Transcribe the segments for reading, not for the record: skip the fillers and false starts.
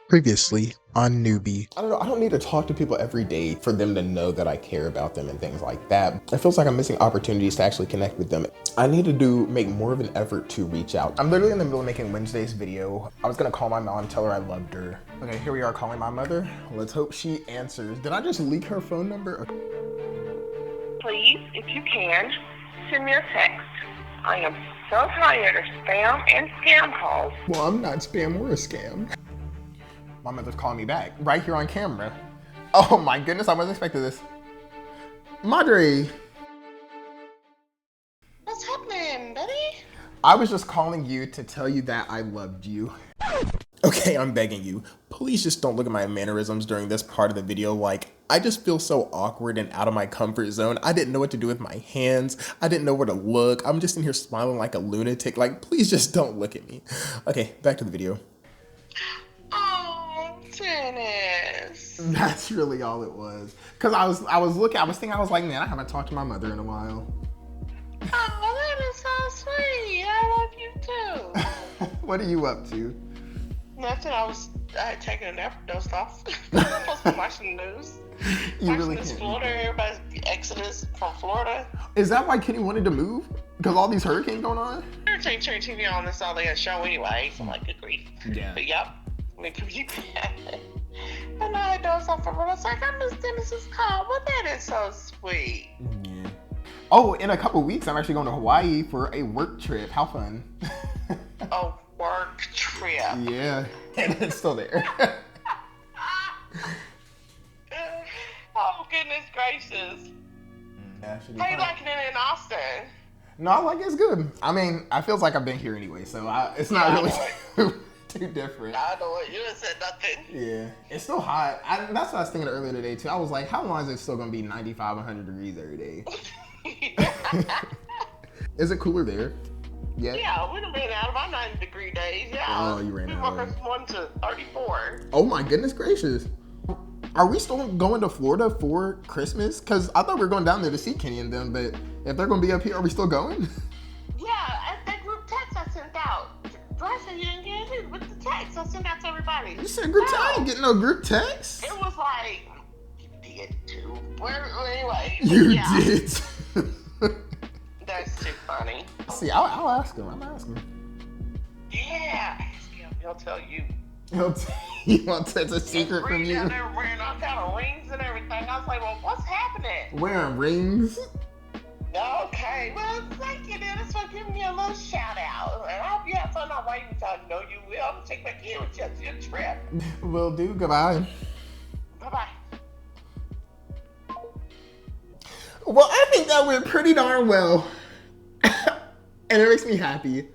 Previously on Newby. I don't know, I don't need to talk to people every day for them to know that I care about them and things like that. It feels like I'm missing opportunities to actually connect with them. I need to make more of an effort to reach out. I'm literally in the middle of making Wednesday's video. I was gonna call my mom, tell her I loved her. Okay, here we are calling my mother. Let's hope she answers. Did I just leak her phone number? Okay. Please, if you can, send me a text. I am so tired of spam and scam calls. Well, I'm not spam or a scam. My mother's calling me back, right here on camera. Oh my goodness, I wasn't expecting this. Madre. What's happening, buddy? I was just calling you to tell you that I loved you. Okay, I'm begging you. Please just don't look at my mannerisms during this part of the video. Like, I just feel so awkward and out of my comfort zone. I didn't know what to do with my hands. I didn't know where to look. I'm just in here smiling like a lunatic. Like, please just don't look at me. Okay, back to the video. Oh, Dennis. That's really all it was. Cause I was thinking, I was like, man, I haven't talked to my mother in a while. Oh, that is so sweet. I love you too. What are you up to? Nothing. I had taken a nap, dozed off. I was watching the news. You watching really this can't. Florida, everybody's exodus from Florida. Is that why Kenny wanted to move? Because all these hurricanes going on? They're turning TV on, that's all they had show anyway. So I'm like, good grief. Yeah. But yep. And I dozed off for a minute. I was like, I miss Dennis's call. Well, that is so sweet. Yeah. Oh, in a couple weeks, I'm actually going to Hawaii for a work trip. How fun. A work trip. Yeah. And it's still there. Oh, goodness gracious. Yeah, should be How you fun. liking it in Austin? No, like it's good. I mean, I feels like I've been here anyway, so it's not Yeah, really too different. I know what you done said nothing. Yeah, it's still hot. That's what I was thinking earlier today too. I was like, how long is it still gonna be 95, 100 degrees every day? Is it cooler there? Yeah, we done been out of our 90-degree days. Yeah. Oh, you ran we out went of from 1 to 34. Oh my goodness gracious. Are we still going to Florida for Christmas? Because I thought we were going down there to see Kenny and them, but if they're going to be up here, are we still going? Yeah, at that group text I sent out. I said you didn't get it with the text I sent out to everybody. You said group text? I ain't getting no group text. It was like, you did too. Well, anyway. You yeah. did. That's too funny. See, I'll ask him. I'll ask him. Yeah, ask him. He'll tell you. You want that's a secret from Rings you? out there wearing all kind of rings and everything. I was like, well, what's happening? Wearing rings? Okay, well, thank you, Dennis, for giving me a little shout out. And I hope you have fun on Hawaii, which I know you will. I'm gonna take my kid with you to your trip. Will do. Goodbye. Bye-bye. Well, I think that went pretty darn well. And it makes me happy.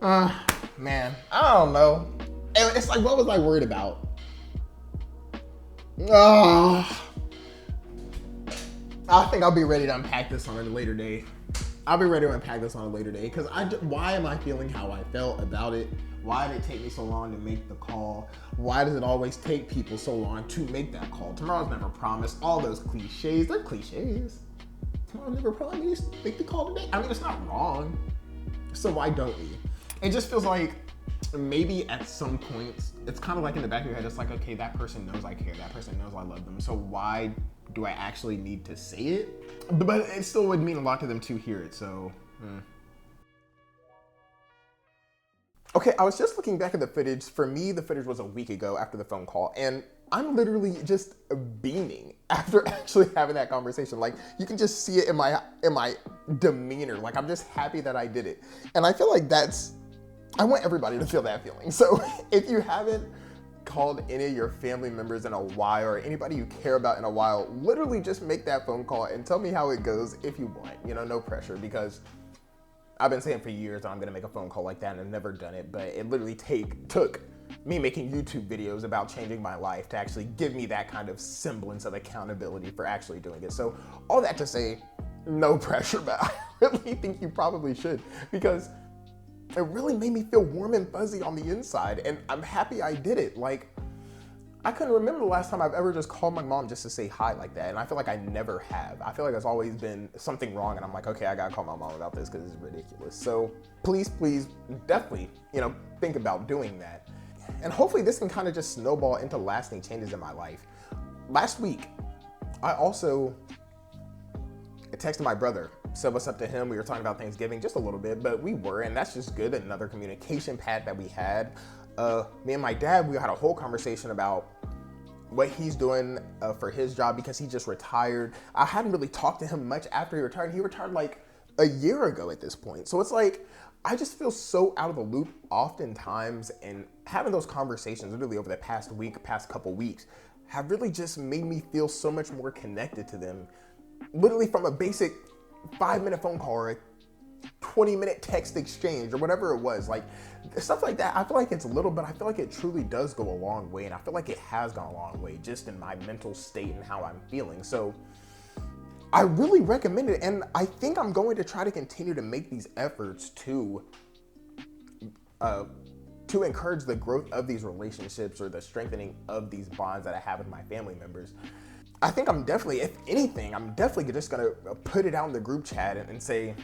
Man, I don't know. It's like, what was I worried about? I think I'll be ready to unpack this on a later day. Because why am I feeling how I felt about it? Why did it take me so long to make the call? Why does it always take people so long to make that call? Tomorrow's never promised. All those cliches, they're cliches. Tomorrow's never promised. We just make the call today. I mean, it's not wrong. So why don't we? It just feels like maybe at some points, it's kind of like in the back of your head, it's like, okay, that person knows I care. That person knows I love them. So why do I actually need to say it? But it still would mean a lot to them to hear it, so. Okay, I was just looking back at the footage. For me, the footage was a week ago after the phone call, and I'm literally just beaming after actually having that conversation. Like, you can just see it in my demeanor. Like, I'm just happy that I did it. And I feel like I want everybody to feel that feeling. So if you haven't called any of your family members in a while or anybody you care about in a while, literally just make that phone call and tell me how it goes if you want. You know, no pressure, because I've been saying for years I'm gonna make a phone call like that and I've never done it, but it literally took me making YouTube videos about changing my life to actually give me that kind of semblance of accountability for actually doing it. So all that to say, no pressure, but I really think you probably should, because it really made me feel warm and fuzzy on the inside, and I'm happy I did it. Like, I couldn't remember the last time I've ever just called my mom just to say hi like that, and I feel like I never have. I feel like there's always been something wrong, and I'm like, okay, I gotta call my mom about this because it's ridiculous. So please, definitely, think about doing that. And hopefully this can kind of just snowball into lasting changes in my life. Last week, I also texted my brother, said what's up to him. We were talking about Thanksgiving just a little bit, but we were, and that's just good. Another communication pad that we had. Me and my dad, we had a whole conversation about what he's doing for his job because he just retired. I hadn't really talked to him much after he retired. He retired like a year ago at this point. So it's like, I just feel so out of the loop oftentimes, and having those conversations literally over the past couple weeks have really just made me feel so much more connected to them. Literally from a basic 5-minute phone call or a 20-minute text exchange or whatever it was, like stuff like that. I feel like it's little, but I feel like it truly does go a long way, and I feel like it has gone a long way just in my mental state and how I'm feeling. So I really recommend it, and I think I'm going to try to continue to make these efforts to encourage the growth of these relationships or the strengthening of these bonds that I have with my family members. I think I'm definitely, if anything, I'm definitely just gonna put it out in the group chat and say,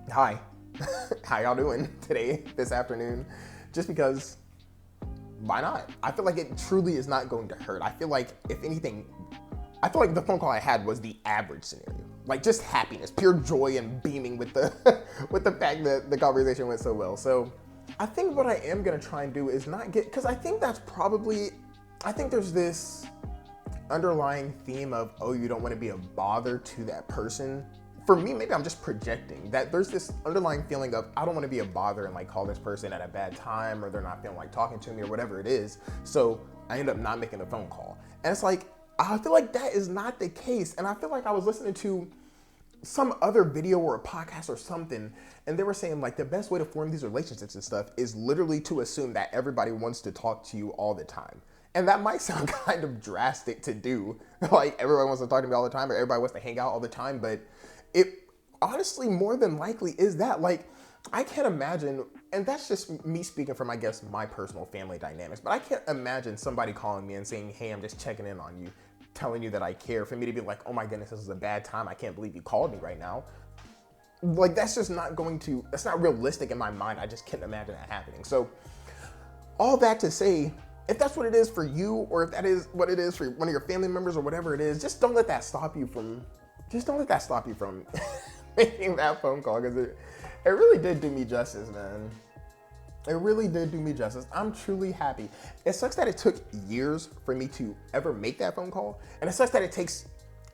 hi, how y'all doing today, this afternoon? Just because, why not? I feel like it truly is not going to hurt. I feel like, if anything, I feel like the phone call I had was the average scenario. Like just happiness, pure joy and beaming with the with the fact that the conversation went so well. So I think what I am gonna try and do is not get, because I think that's probably, I think there's this underlying theme of, oh, you don't want to be a bother to that person. For me, maybe I'm just projecting that there's this underlying feeling of, I don't want to be a bother and like call this person at a bad time, or they're not feeling like talking to me or whatever it is. So I end up not making the phone call. And it's like, I feel like that is not the case. And I feel like I was listening to some other video or a podcast or something, and they were saying like the best way to form these relationships and stuff is literally to assume that everybody wants to talk to you all the time. And that might sound kind of drastic to do, like everybody wants to talk to me all the time or everybody wants to hang out all the time, but it honestly more than likely is that. Like, I can't imagine, and that's just me speaking from, I guess, my personal family dynamics, but I can't imagine somebody calling me and saying, hey, I'm just checking in on you, telling you that I care, for me to be like, oh my goodness, this is a bad time, I can't believe you called me right now. Like, that's just not going to, that's not realistic in my mind. I just can't imagine that happening. So all that to say, if that's what it is for you, or if that is what it is for one of your family members or whatever it is, just don't let that stop you from, making that phone call, because it really did do me justice, man. It really did do me justice. I'm truly happy. It sucks that it took years for me to ever make that phone call, and it sucks that it takes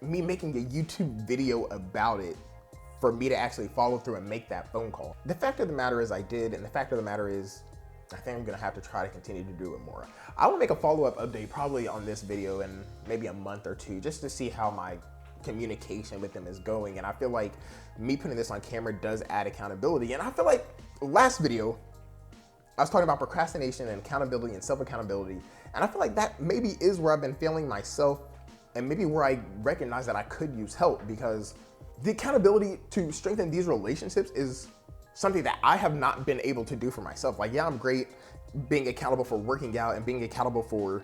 me making a YouTube video about it for me to actually follow through and make that phone call. The fact of the matter is I did, and the fact of the matter is I think I'm gonna have to try to continue to do it more. I will make a follow-up update probably on this video in maybe a month or two, just to see how my communication with them is going. And I feel like me putting this on camera does add accountability. And I feel like last video, I was talking about procrastination and accountability and self-accountability. And I feel like that maybe is where I've been failing myself, and maybe where I recognize that I could use help, because the accountability to strengthen these relationships is something that I have not been able to do for myself. Like, yeah, I'm great being accountable for working out and being accountable for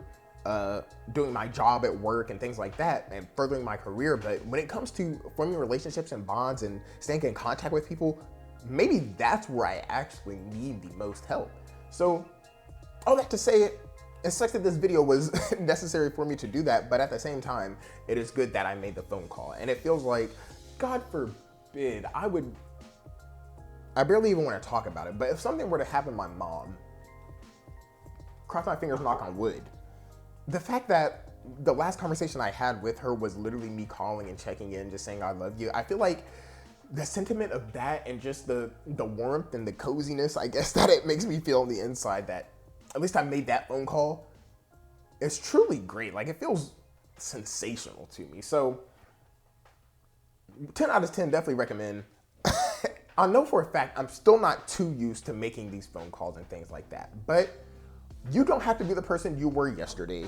doing my job at work and things like that and furthering my career. But when it comes to forming relationships and bonds and staying in contact with people, maybe that's where I actually need the most help. So all that to say, it sucks that this video was necessary for me to do that, but at the same time, it is good that I made the phone call. And it feels like, God forbid, I barely even want to talk about it, but if something were to happen to my mom, cross my fingers, knock on wood, the fact that the last conversation I had with her was literally me calling and checking in, just saying I love you, I feel like the sentiment of that and just the warmth and the coziness, I guess, that it makes me feel on the inside, that at least I made that phone call, is truly great. Like, it feels sensational to me. So 10 out of 10, definitely recommend. I know for a fact I'm still not too used to making these phone calls and things like that, but you don't have to be the person you were yesterday.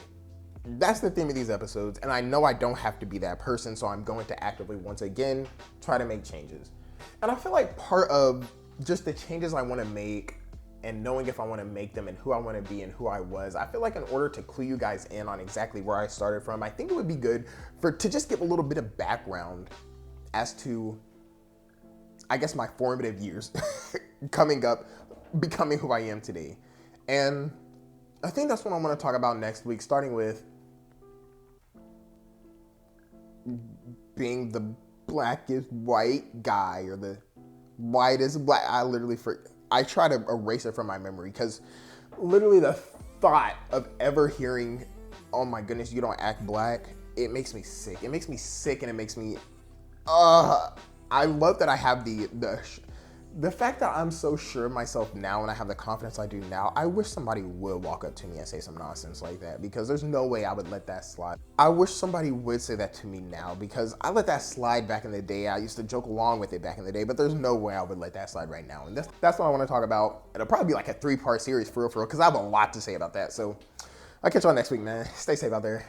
That's the theme of these episodes, and I know I don't have to be that person, so I'm going to actively, once again, try to make changes. And I feel like part of just the changes I want to make and knowing if I want to make them and who I want to be and who I was, I feel like in order to clue you guys in on exactly where I started from, I think it would be good to just give a little bit of background as to, I guess, my formative years coming up, becoming who I am today. And I think that's what I want to talk about next week, starting with being the blackest white guy or the whitest black. I try to erase it from my memory because literally the thought of ever hearing, oh my goodness, you don't act black, it makes me sick. It makes me sick and it makes me, I love that I have the fact that I'm so sure of myself now and I have the confidence I do now. I wish somebody would walk up to me and say some nonsense like that because there's no way I would let that slide. I wish somebody would say that to me now because I let that slide back in the day. I used to joke along with it back in the day, but there's no way I would let that slide right now. And that's what I want to talk about. It'll probably be like a 3-part series for real, because I have a lot to say about that. So I'll catch y'all next week, man. Stay safe out there.